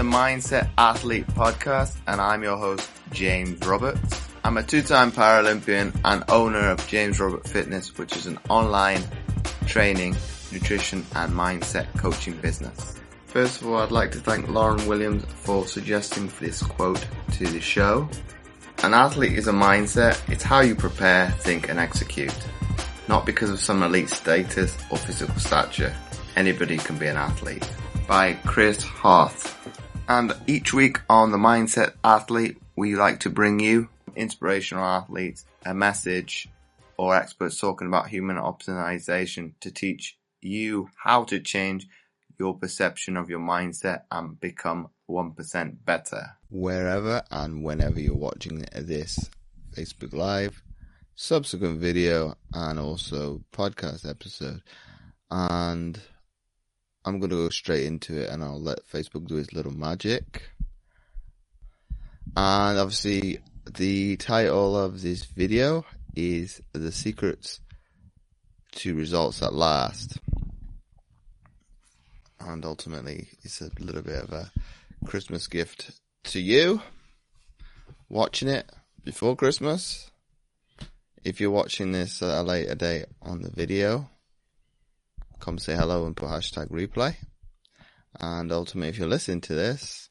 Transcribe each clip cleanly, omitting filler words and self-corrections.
the Mindset Athlete podcast, and I'm your host, James Roberts. I'm a two-time Paralympian and owner of James Robert Fitness, which is an online training, nutrition and mindset coaching business. First of all, I'd like to thank Lauren Williams for suggesting this quote to the show. An athlete is a mindset. It's how you prepare, think and execute. Not because of some elite status or physical stature. Anybody can be an athlete. By Chris Harth. And each week on the Mindset Athlete, we like to bring you inspirational athletes, a message, or experts talking about human optimization to teach you how to change your perception of your mindset and become 1% better. Wherever and whenever you're watching this Facebook Live, subsequent video, and also podcast episode. And I'm going to go straight into it and I'll let Facebook do its little magic. And obviously the title of this video is The Secrets to Results That Last. And ultimately it's a little bit of a Christmas gift to you watching it before Christmas. If you're watching this at a later date on the video, come say hello and put hashtag replay. And ultimately, if you're listening to this,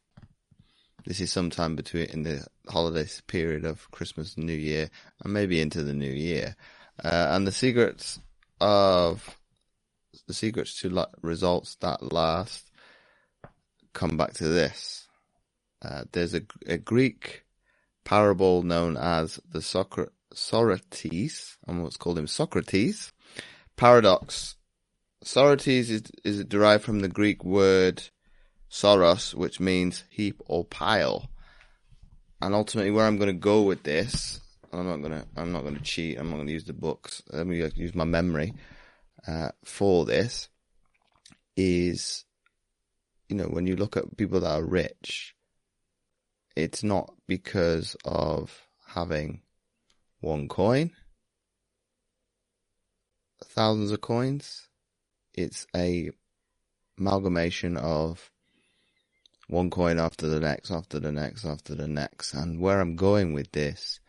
this is sometime between in the holiday period of Christmas and New Year, and maybe into the new year. And the secrets to results that last come back to this. There's a Greek parable known as the Sorites, I almost called him Socrates, Paradox. Sorites is derived from the Greek word Soros, which means heap or pile. And ultimately, where I'm going to go with this, I'm not going to cheat. I'm not going to use the books. Let me use my memory for this. Is, when you look at people that are rich, it's not because of having one coin, thousands of coins. It's a amalgamation of one coin after the next, after the next, after the next. And where I'm going with this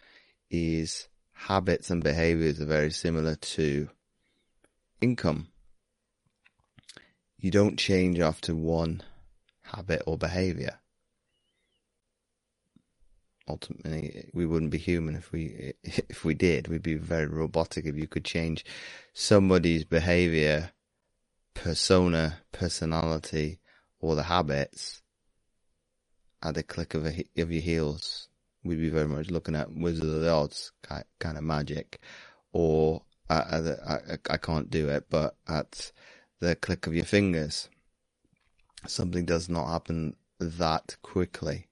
is habits and behaviors are very similar to income. You don't change after one habit or behavior. Ultimately, we wouldn't be human if we did. We'd be very robotic if you could change somebody's behavior, persona, personality, or the habits at the click of your heels. We'd be very much looking at Wizard of the Odds kind of magic, or I can't do it, but at the click of your fingers. Something does not happen that quickly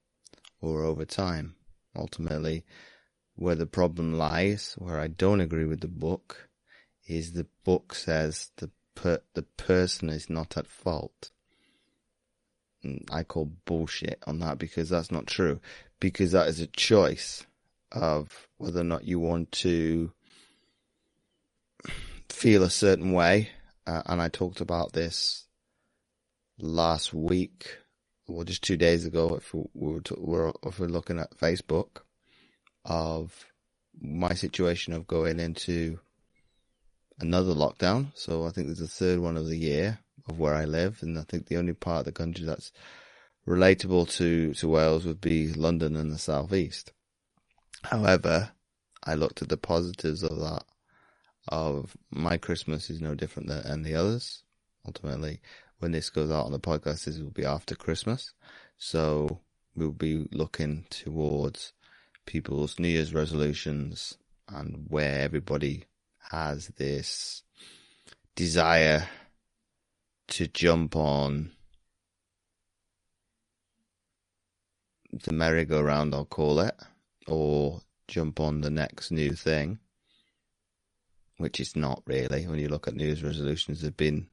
or over time. Ultimately, where the problem lies, where I don't agree with the book, is the book says the person is not at fault. I call bullshit on that because that's not true. Because that is a choice of whether or not you want to feel a certain way. And I talked about this last week, or just 2 days ago, if we're looking at Facebook, of my situation of going into another lockdown. So I think there's a third one of the year of where I live, and I think the only part of the country that's relatable to Wales would be London and the southeast. However, I looked at the positives of that. Of my Christmas is no different than any others. Ultimately, when this goes out on the podcast, this will be after Christmas, so we'll be looking towards people's New Year's resolutions and where everybody has this desire to jump on the merry-go-round, I'll call it, or jump on the next new thing, which is not really. When you look at New Year's resolutions, they've been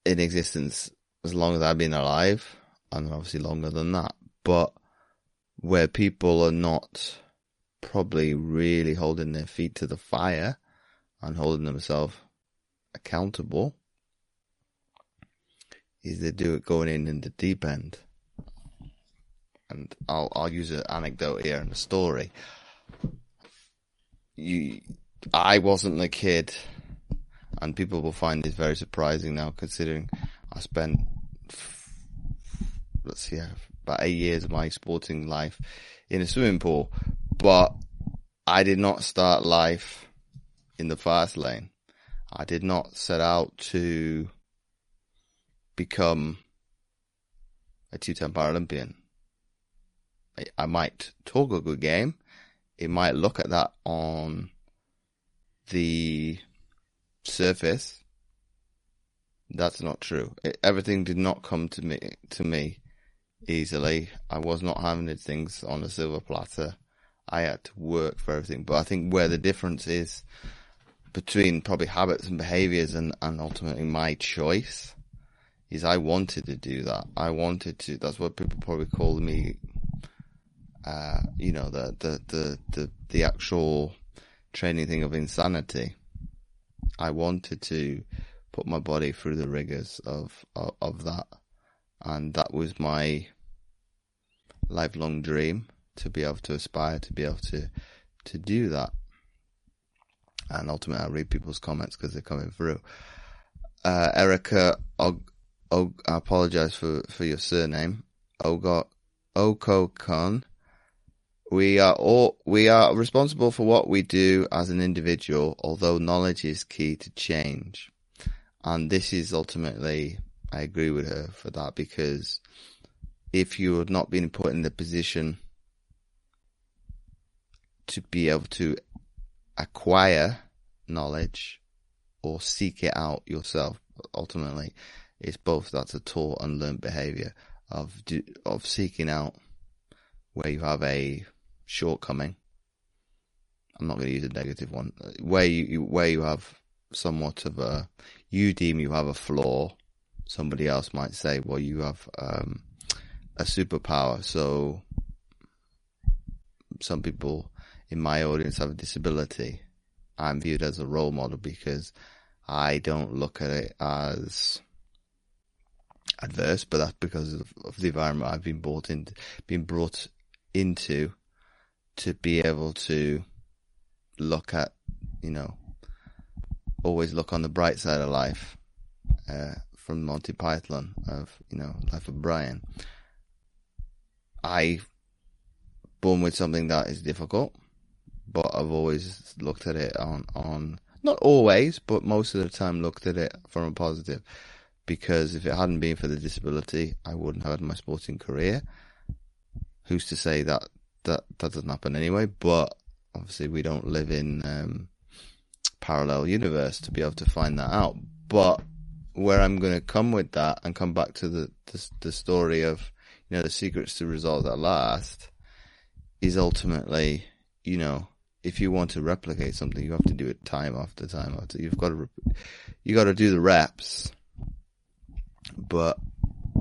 in existence as long as I've been alive, and obviously longer than that. But where people are not probably really holding their feet to the fire and holding themselves accountable is they do it going in the deep end. and I'll use an anecdote here and a story. I wasn't a kid, and people will find this very surprising now, considering I spent, about 8 years of my sporting life in a swimming pool, but I did not start life in the fast lane. I did not set out to become a 2-time Paralympian. I might talk a good game. It might look at that on the surface. That's not true. Everything did not come to me easily. I was not having things on a silver platter. I had to work for everything. But I think where the difference is between probably habits and behaviors and ultimately my choice is I wanted to do that. That's what people probably call me, the actual training thing of insanity. I wanted to put my body through the rigors of that. And that was my lifelong dream, to be able to aspire, to be able to do that. And ultimately, I'll read people's comments because they're coming through. Erica, I apologize for your surname. Okokon. We are responsible for what we do as an individual, although knowledge is key to change. And this is ultimately, I agree with her for that, because if you had not been put in the position to be able to acquire knowledge or seek it out yourself, ultimately it's both. That's a taught and learned behavior of seeking out where you have a shortcoming. I'm not going to use a negative one. Where you have somewhat of you deem you have a flaw. Somebody else might say, well, you have a superpower. So some people in my audience have a disability. I'm viewed as a role model because I don't look at it as adverse, but that's because of the environment I've been brought into to be able to look at, always look on the bright side of life, from Monty Python of, Life of Bryant. I born with something that is difficult, but I've always looked at it on not always, but most of the time looked at it from a positive, because if it hadn't been for the disability, I wouldn't have had my sporting career. Who's to say that doesn't happen anyway? But obviously we don't live in parallel universe to be able to find that out. But where I'm going to come with that and come back to the story of, the secrets to results that last is ultimately, if you want to replicate something, you have to do it time after time after. You got to do the reps. But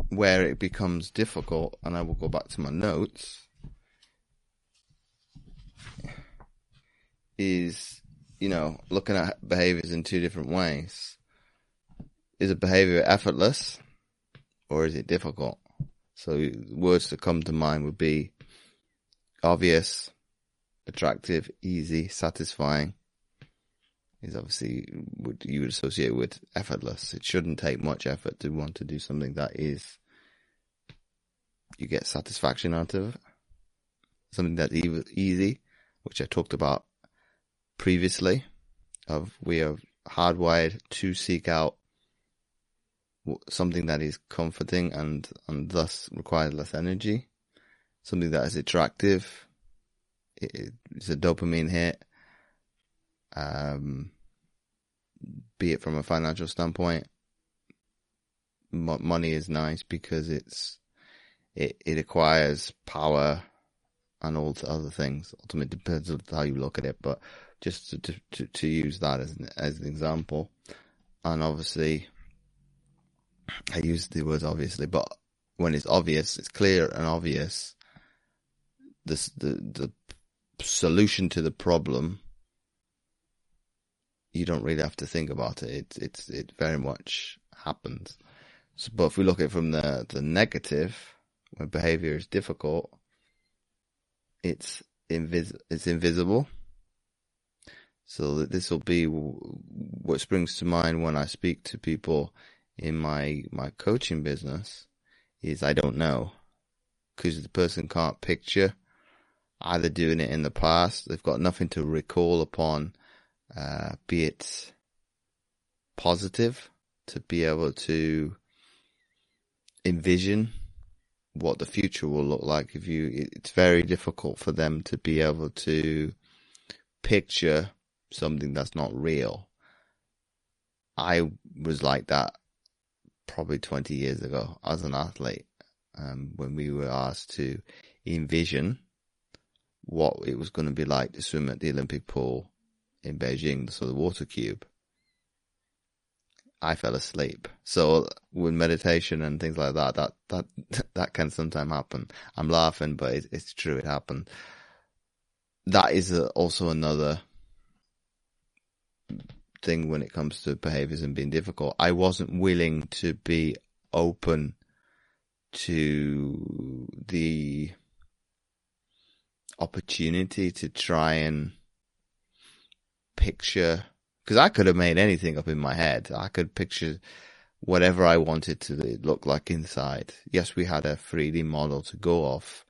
where it becomes difficult, and I will go back to my notes, is, looking at behaviors in two different ways. Is a behavior effortless or is it difficult? So words that come to mind would be obvious, attractive, easy, satisfying. Is obviously what you would associate with effortless. It shouldn't take much effort to want to do something that is, you get satisfaction out of it. Something that's easy, which I talked about previously, of we are hardwired to seek out something that is comforting and thus requires less energy. Something that is attractive. It's a dopamine hit. Be it from a financial standpoint, money is nice because it acquires power and all the other things. Ultimately, it depends on how you look at it, but just to use that as an example. And obviously, I use the words obviously, but when it's obvious, it's clear and obvious. The solution to the problem, you don't really have to think about it. It very much happens. So, but if we look at it from the negative, when behavior is difficult, it's invisible. So this will be what springs to mind when I speak to people in my coaching business is I don't know, because the person can't picture either doing it in the past. They've got nothing to recall upon, be it positive, to be able to envision what the future will look like. It's very difficult for them to be able to picture something that's not real. I was like that probably 20 years ago as an athlete, when we were asked to envision what it was going to be like to swim at the Olympic pool in Beijing, so the water cube. I fell asleep. So with meditation and things like that can sometimes happen. I'm laughing, but it's true, it happened. That is also another thing when it comes to behaviors and being difficult. I wasn't willing to be open to the opportunity to try and picture, because I could have made anything up in my head. I could picture whatever I wanted to look like inside. Yes, we had a 3D model to go off,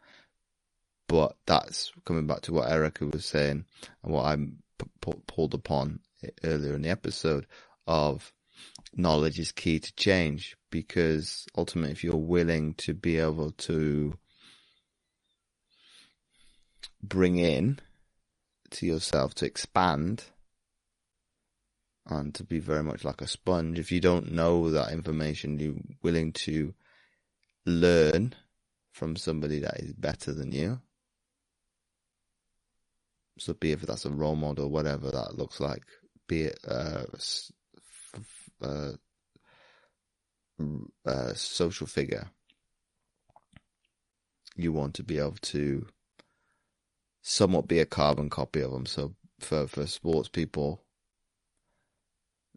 but that's coming back to what Erica was saying and what I pulled upon earlier in the episode of knowledge is key to change, because ultimately if you're willing to be able to bring in to yourself, to expand and to be very much like a sponge, if you don't know that information, you're willing to learn from somebody that is better than you. So be it if that's a role model, whatever that looks like, be it social figure, you want to be able to somewhat be a carbon copy of them. So for sports people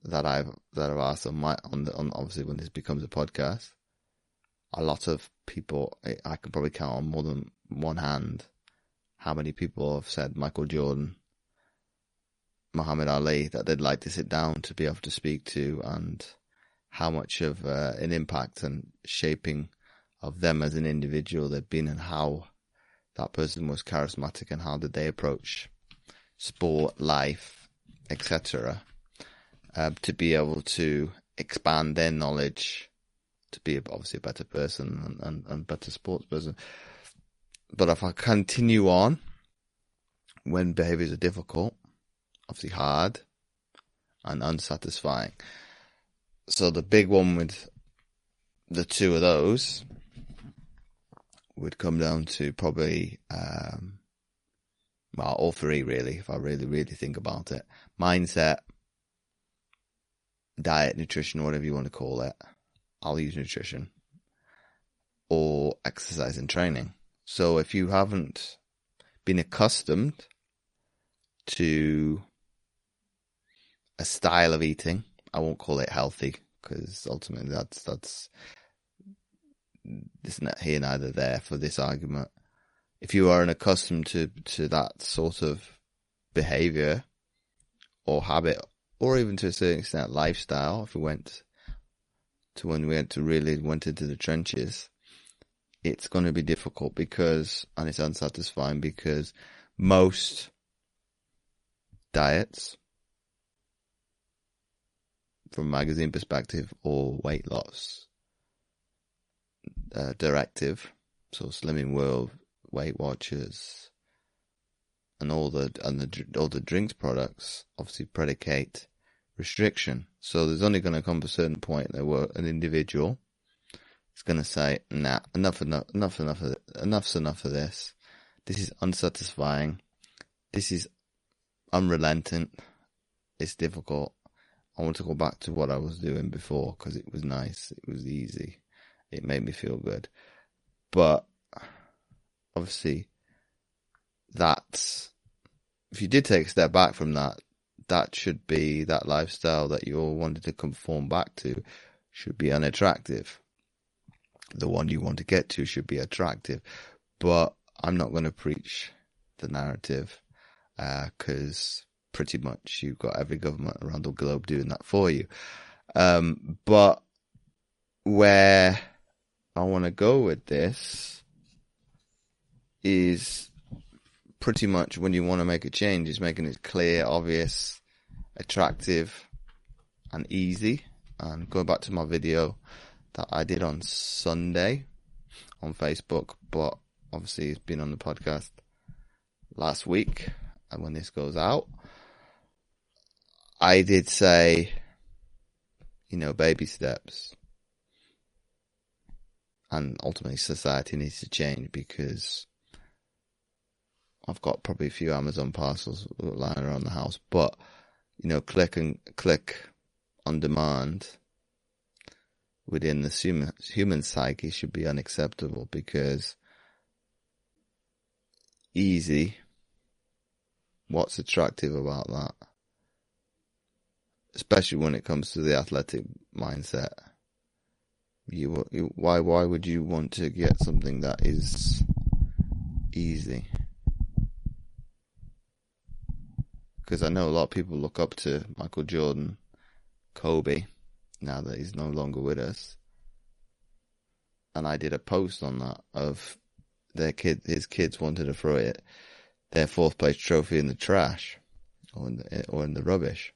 that I've asked on obviously when this becomes a podcast, a lot of people, I can probably count on more than one hand how many people have said Michael Jordan, Muhammad Ali, that they'd like to sit down to be able to speak to, and how much of an impact and shaping of them as an individual they've been, and how that person was charismatic and how did they approach sport, life, etc., to be able to expand their knowledge to be obviously a better person and better sports person. But if I continue on, when behaviors are difficult, obviously hard and unsatisfying. So the big one with the two of those would come down to probably, all three really, if I really, really think about it. Mindset, diet, nutrition, whatever you want to call it. I'll use nutrition. Or exercise and training. So if you haven't been accustomed to a style of eating, I won't call it healthy, because ultimately that's it's not here neither there for this argument. If you aren't accustomed to that sort of behavior or habit, or even to a certain extent lifestyle, if we went to when we really went into the trenches, it's going to be difficult and it's unsatisfying, because most diets, from a magazine perspective, or weight loss directive, so Slimming World, Weight Watchers, and all the drinks products obviously predicate restriction. So there's only going to come to a certain point where an individual is going to say, nah, enough's enough of this. This is unsatisfying. This is unrelenting. It's difficult. I want to go back to what I was doing before, because it was nice. It was easy. It made me feel good. But obviously, if you did take a step back from that, that should be, that lifestyle that you all wanted to conform back to should be unattractive. The one you want to get to should be attractive. But I'm not going to preach the narrative, because pretty much you've got every government around the globe doing that for you. But where I want to go with this is pretty much when you want to make a change, is making it clear, obvious, attractive, and easy. And going back to my video that I did on Sunday on Facebook, but obviously it's been on the podcast last week, and when this goes out, I did say, baby steps. And ultimately society needs to change, because I've got probably a few Amazon parcels lying around the house, but, click on demand within the human psyche should be unacceptable, because easy, what's attractive about that? Especially when it comes to the athletic mindset. Why would you want to get something that is easy? Because I know a lot of people look up to Michael Jordan, Kobe, now that he's no longer with us. And I did a post on that of his kids wanted to throw their fourth place trophy in the trash or in the rubbish.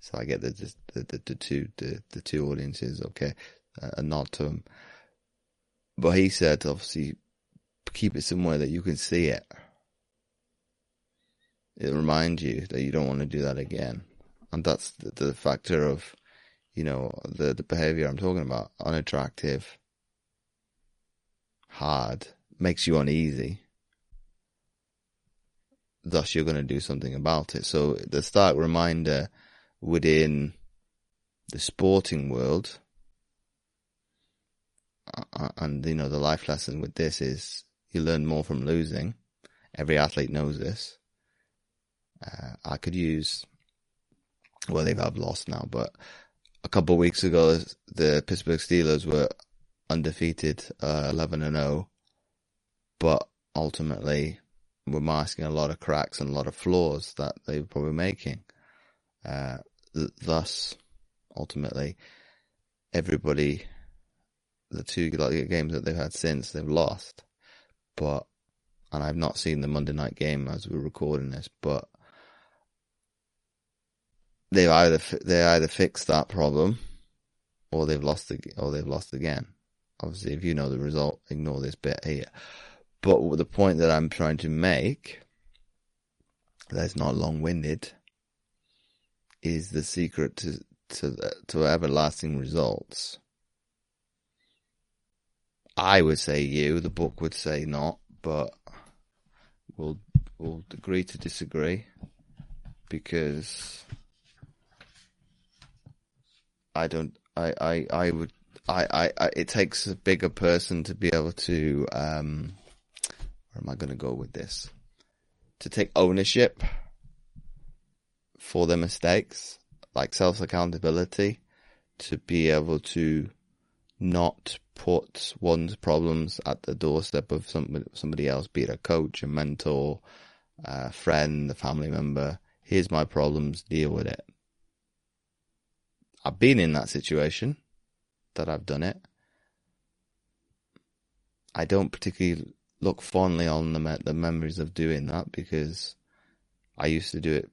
So I get the two audiences, okay, a nod to him. But he said, obviously, keep it somewhere that you can see it. It'll remind you that you don't want to do that again. And that's the factor of, the behavior I'm talking about. Unattractive, hard, makes you uneasy. Thus, you're going to do something about it. So the stark reminder within the sporting world, and the life lesson with this is you learn more from losing. Every athlete knows this. I could use, well, they have lost now, but a couple of weeks ago, the Pittsburgh Steelers were undefeated, 11-0, but ultimately were masking a lot of cracks and a lot of flaws that they were probably making. Thus, ultimately, everybody, the two games that they've had since, they've lost. And I've not seen the Monday night game as we're recording this, but they either fixed that problem, or they've lost again. Obviously, if you know the result, ignore this bit here. But the point that I'm trying to make, that's not long-winded, is the secret to everlasting results. I would say the book would say not, but we'll agree to disagree, because it takes a bigger person to be able to, where am I going to go with this? To take ownership for their mistakes, like self-accountability, to be able to not put one's problems at the doorstep of somebody else, be it a coach, a mentor, a friend, a family member. Here's my problems, deal with it. I've been in that situation, that I've done it. I don't particularly look fondly on the memories of doing that, because I used to do it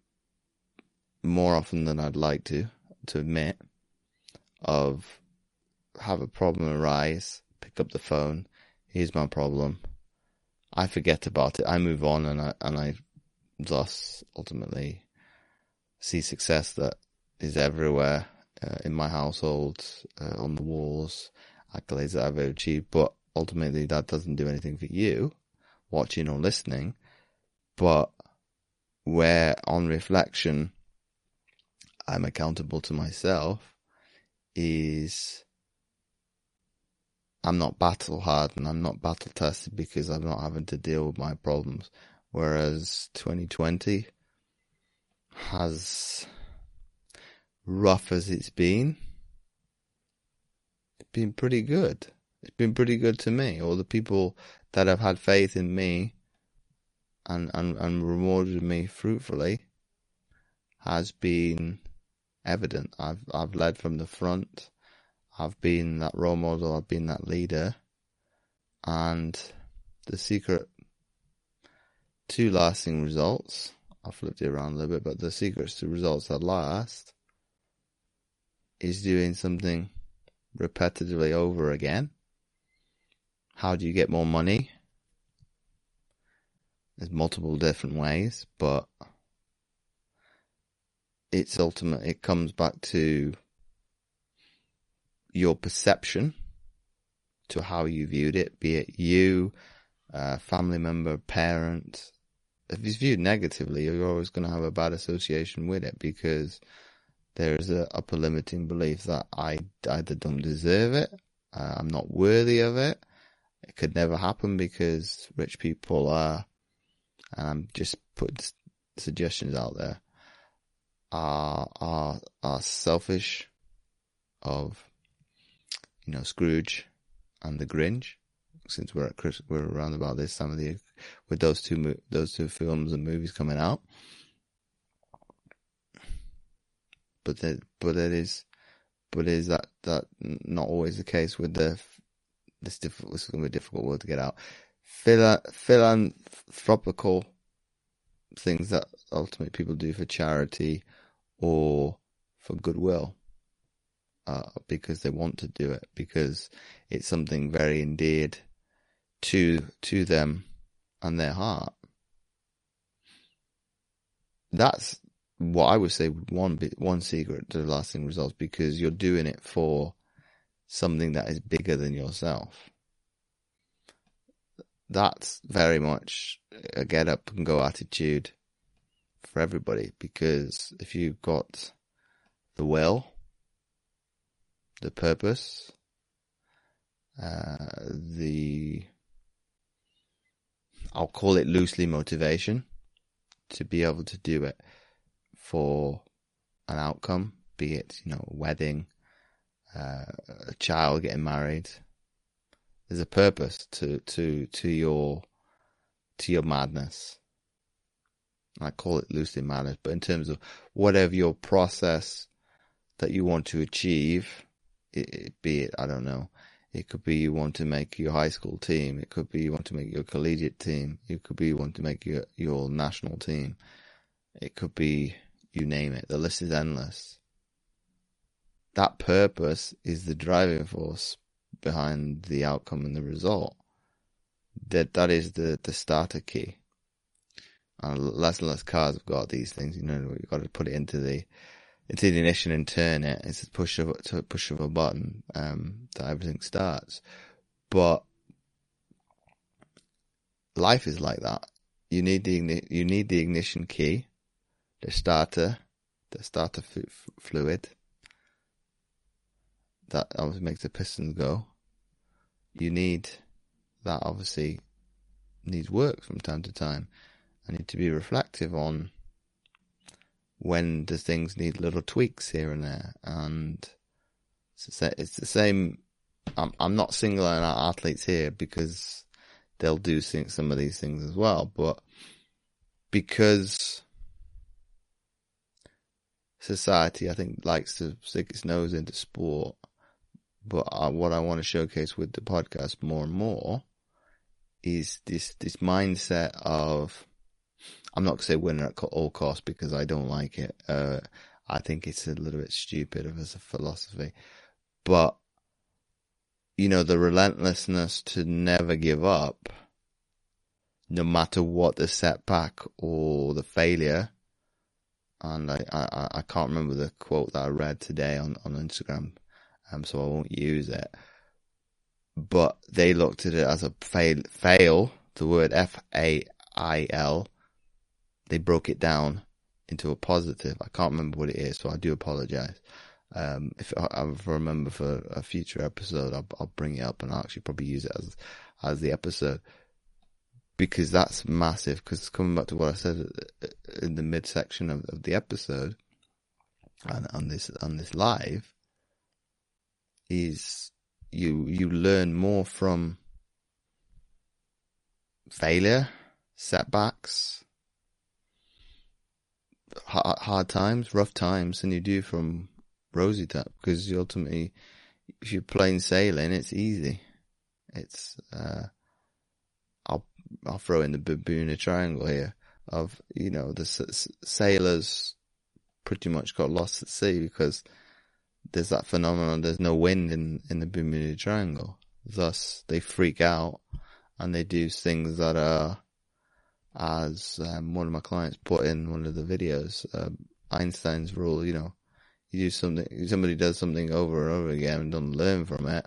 more often than I'd like to admit, of have a problem arise, pick up the phone, here's my problem, I forget about it, I move on, and I thus ultimately see success that is everywhere, in my household, on the walls, accolades that I've achieved. But ultimately that doesn't do anything for you watching or listening. But where on reflection I'm accountable to myself is I'm not battle hardened, I'm not battle tested, because I'm not having to deal with my problems. Whereas 2020 has, rough as it's been pretty good. It's been pretty good to me. All the people that have had faith in me and rewarded me fruitfully has been evident. I've led from the front. I've been that role model. I've been that leader. And the secret to lasting results, I flipped it around a little bit, but the secret to results that last is doing something repetitively over again. How do you get more money? There's multiple different ways, but it comes back to your perception, to how you viewed it, be it you, family member, parent. If it's viewed negatively, you're always going to have a bad association with it, because there's a upper limiting belief that I either don't deserve it, I'm not worthy of it, it could never happen because rich people are, and I'm just putting suggestions out there, are selfish, of, Scrooge and the Grinch, since we're around about this time of the year with those two films and movies coming out. But is that not always the case with this is going to be a difficult word to get out. Philanthropical things that ultimately people do for charity or for goodwill, because they want to do it, because it's something very endeared to them and their heart. That's what I would say one secret to lasting results, because you're doing it for something that is bigger than yourself. That's very much a get up and go attitude for everybody, because if you've got the will, the purpose, I'll call it loosely motivation, to be able to do it for an outcome, be it, a wedding, a child getting married. There's a purpose to your madness. I call it loosely madness, but in terms of whatever your process that you want to achieve, be it, I don't know, it could be you want to make your high school team, it could be you want to make your collegiate team, it could be you want to make your national team, it could be, you name it, the list is endless. That purpose is the driving force behind the outcome and the result. That is the starter key. And less cars have got these things, you've got to put it into the ignition and turn it. It's a push of a button, that everything starts. But life is like that. You need the ignition key, the starter fluid that obviously makes the pistons go. You need that, obviously needs work from time to time. I need to be reflective on when the things need little tweaks here and there, and it's the same. I'm not singling out athletes here, because they'll do some of these things as well, but because society, I think, likes to stick its nose into sport. But what I want to showcase with the podcast more and more is this mindset of, I'm not going to say winner at all costs, because I don't like it. I think it's a little bit stupid as a philosophy. But, the relentlessness to never give up, no matter what the setback or the failure. And I can't remember the quote that I read today on Instagram, so I won't use it. But they looked at it as a fail, the word F-A-I-L. They broke it down into a positive. I can't remember what it is, so I do apologize. If I remember for a future episode, I'll bring it up and I'll actually probably use it as the episode, because that's massive. Because coming back to what I said in the midsection of the episode and on this live, is you learn more from failure, setbacks, hard times, rough times than you do from rosy top, because you ultimately, if you're plain sailing, it's easy. It's I'll throw in the Bermuda Triangle here of, the sailors pretty much got lost at sea because there's that phenomenon, there's no wind in the Bermuda Triangle. Thus, they freak out and they do things that are, as one of my clients put in one of the videos, Einstein's rule, you do something, somebody does something over and over again and doesn't learn from it,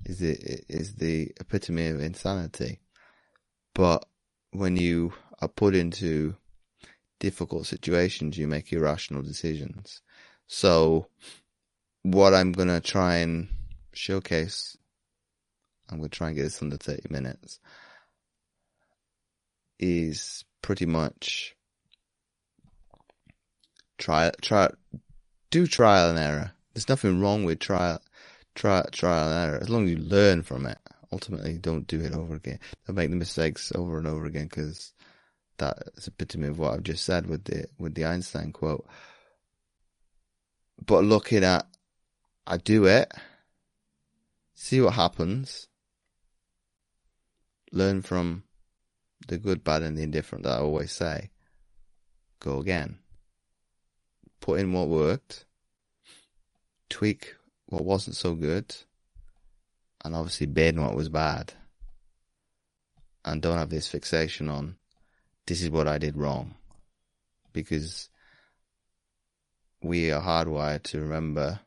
is the epitome of insanity. But when you are put into difficult situations, you make irrational decisions. So what I'm going to try and showcase, I'm going to try and get this under 30 minutes, is pretty much do trial and error. There's nothing wrong with trial and error, as long as you learn from it. Ultimately, don't do it over again. Don't make the mistakes over and over again, because that's a epitome of what I've just said with the Einstein quote. But looking at, I do it, see what happens, learn from the good, bad, and the indifferent that I always say, go again. Put in what worked, tweak what wasn't so good, and obviously bin what was bad. And don't have this fixation on, this is what I did wrong. Because we are hardwired to remember,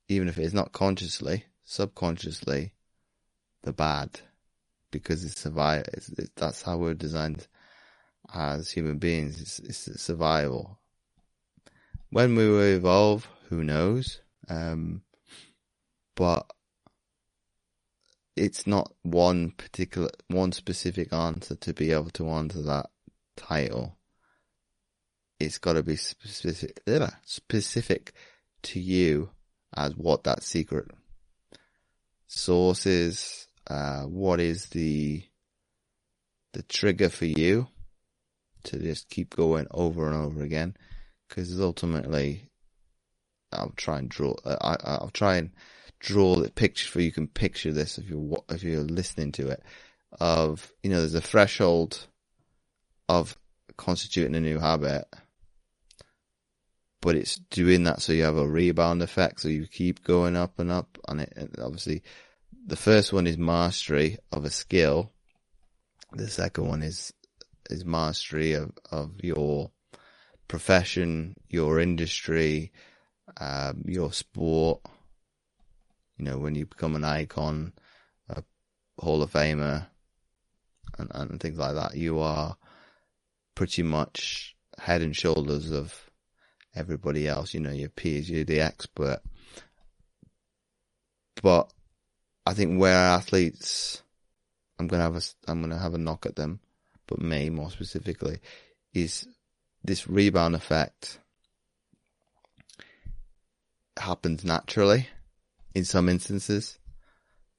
even if it's not consciously, subconsciously, the bad. Because that's how we're designed as human beings. It's survival. When we will evolve, who knows? But it's not one specific answer to be able to answer that title. It's got to be specific to you as what that secret source is. What is the trigger for you to just keep going over and over again? Because ultimately, I'll try and draw the picture for you. Can picture this if you're listening to it. Of there's a threshold of constituting a new habit, but it's doing that so you have a rebound effect, so you keep going up and up. And obviously, the first one is mastery of a skill. The second one is mastery of your profession, your industry, your sport. When you become an icon, a Hall of Famer, and things like that, you are pretty much head and shoulders of everybody else. Your peers, you're the expert. But I think where athletes, I'm gonna have a knock at them, but me more specifically, is this rebound effect happens naturally in some instances.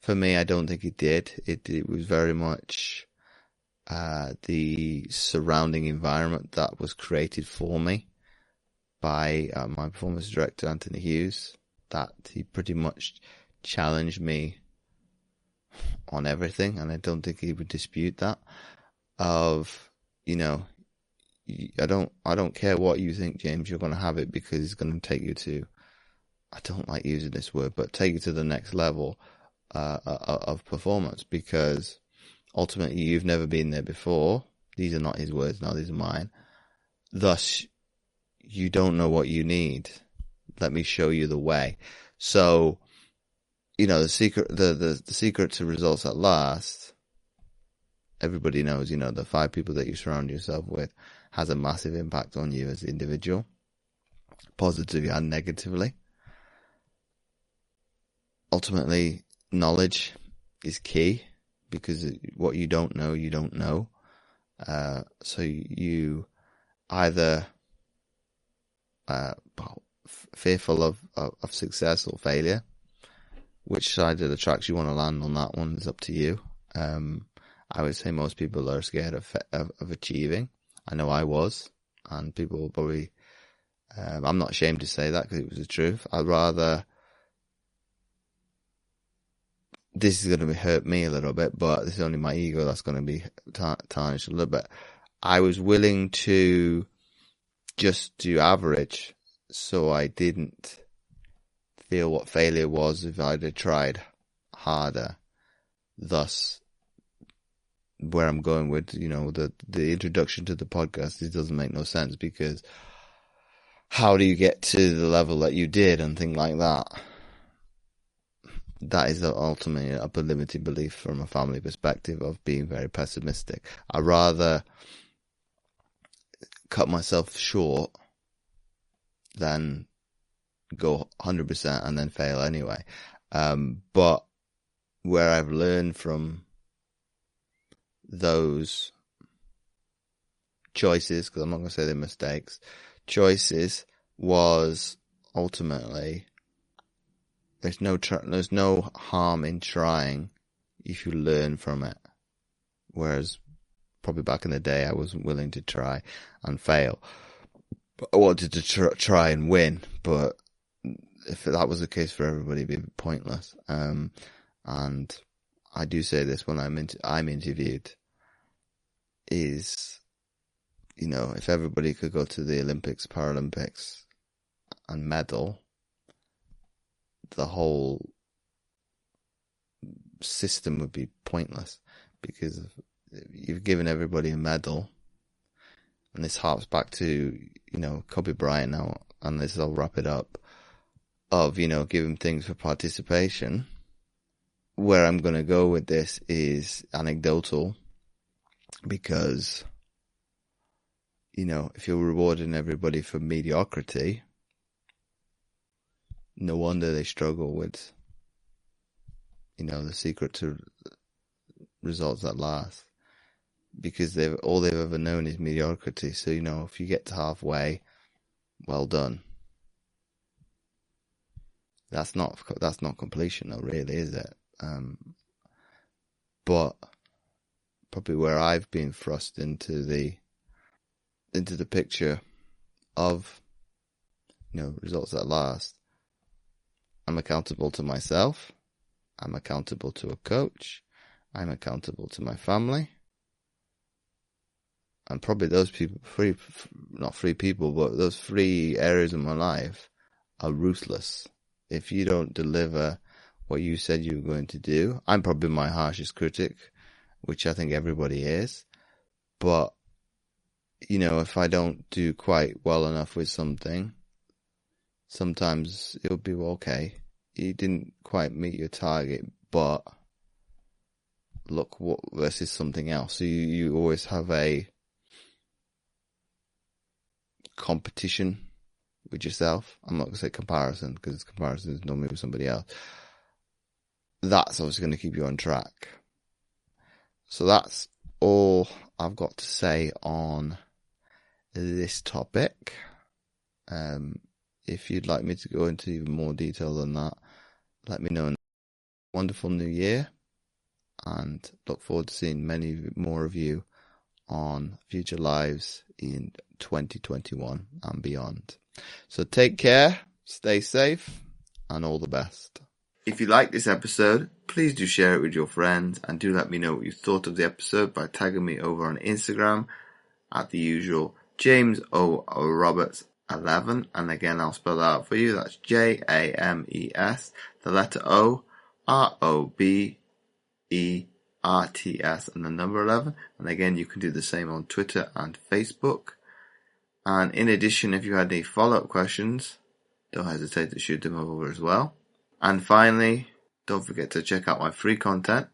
For me, I don't think it did. It was very much the surrounding environment that was created for me by my performance director, Anthony Hughes, that he pretty much challenged me on everything, and I don't think he would dispute that. I don't care what you think, James, you're going to have it, because it's going to take you to, I don't like using this word, but take you to the next level of performance, because ultimately you've never been there before. These are not his words now, these are mine. Thus, you don't know what you need. Let me show you the way. So, the secret to results at last, everybody knows, the 5 people that you surround yourself with has a massive impact on you as an individual, positively and negatively. Ultimately, knowledge is key, because what you don't know, you don't know. So you either fearful of success or failure. Which side of the tracks you want to land on, that one is up to you. I would say most people are scared of achieving. I know I was, and people will probably, I'm not ashamed to say that because it was the truth. I'd rather, this is going to hurt me a little bit, but this is only my ego that's going to be tarnished a little bit. I was willing to just do average, so I didn't feel what failure was if I'd have tried harder. Thus, where I'm going with, the introduction to the podcast, it doesn't make no sense, because how do you get to the level that you did and things like that? That is ultimately a limited belief from a family perspective of being very pessimistic. I'd rather cut myself short than go 100% and then fail anyway. But where I've learned from those choices, because I'm not going to say they're mistakes, choices, was ultimately there's no harm in trying if you learn from it. Whereas probably back in the day I wasn't willing to try and fail. But I wanted to try and win, but if that was the case for everybody, it'd be pointless. And I do say this when I'm interviewed, is, if everybody could go to the Olympics, Paralympics and medal, the whole system would be pointless, because you've given everybody a medal, and this harps back to, Kobe Bryant now, and this I'll wrap it up, of, giving things for participation. Where I'm going to go with this is anecdotal, because, if you're rewarding everybody for mediocrity, no wonder they struggle with, the secret to results that last, because all they've ever known is mediocrity. So, if you get to halfway, well done. That's not completion, though, really, is it? But probably where I've been thrust into the picture of, results that last, I'm accountable to myself, I'm accountable to a coach, I'm accountable to my family, and probably those people, those 3 areas of my life are ruthless. If you don't deliver what you said you were going to do, I'm probably my harshest critic, which I think everybody is. But, if I don't do quite well enough with something, sometimes it'll be, well, okay, you didn't quite meet your target, but look, this is something else. So you always have a competition with yourself. I'm not going to say comparison, because comparison is normally with somebody else. That's obviously going to keep you on track. So that's all I've got to say on this topic. If you'd like me to go into even more detail than that, let me know. Wonderful new year, and look forward to seeing many more of you on future lives in 2021 and beyond. So take care, stay safe, and all the best. If you like this episode, please do share it with your friends, and do let me know what you thought of the episode by tagging me over on Instagram at the usual James O. Roberts 11, and again I'll spell that out for you. That's JAMES, the letter O, ROBERTS, and the number 11. And again, you can do the same on Twitter and Facebook. And in addition, if you had any follow-up questions, don't hesitate to shoot them over as well. And finally, don't forget to check out my free content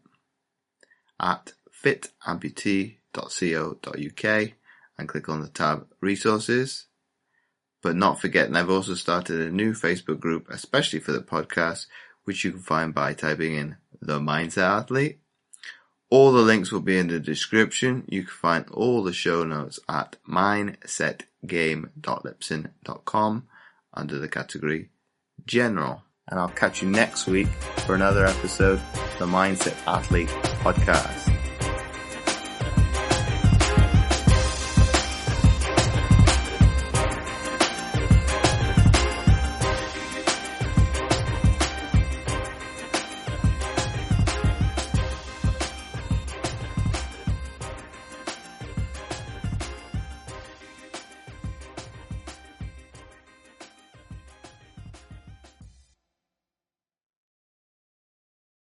at fitamputee.co.uk and click on the tab Resources. But not forgetting, I've also started a new Facebook group, especially for the podcast, which you can find by typing in The Mindset Athlete. All the links will be in the description. You can find all the show notes at mindsetgame.libsyn.com under the category General. And I'll catch you next week for another episode of the Mindset Athlete podcast.